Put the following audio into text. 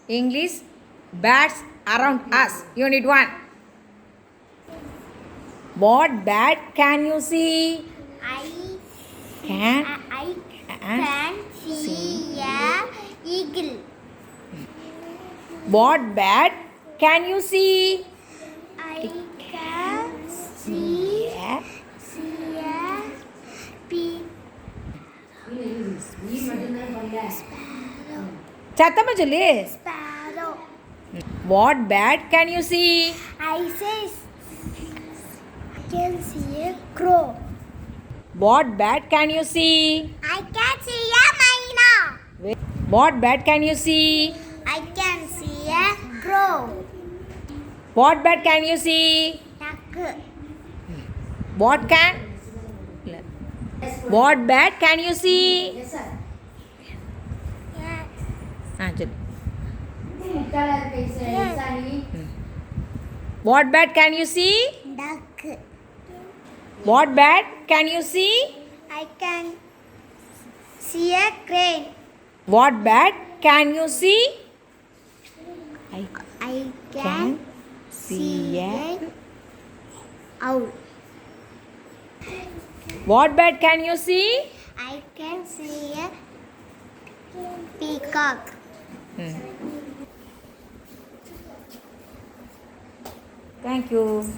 English bats around us. Unit 1. What bat can you see? I Can can see a eagle. What bat can you see? I can see Yeah. a bee. சத்தமா சொல்லு. Sparrow. What bat can you see? I can see a crow. What bat can you see? I can see a myna. What bat can you see? I can see a crow. What bat can you see? Duck. What can? What bat can you see? சொல்லு. What bat can you see? Duck. What bat can you see? I can see a crane. What bat can you see? I can see a owl. What bat can you see? I can see a peacock. Thank you.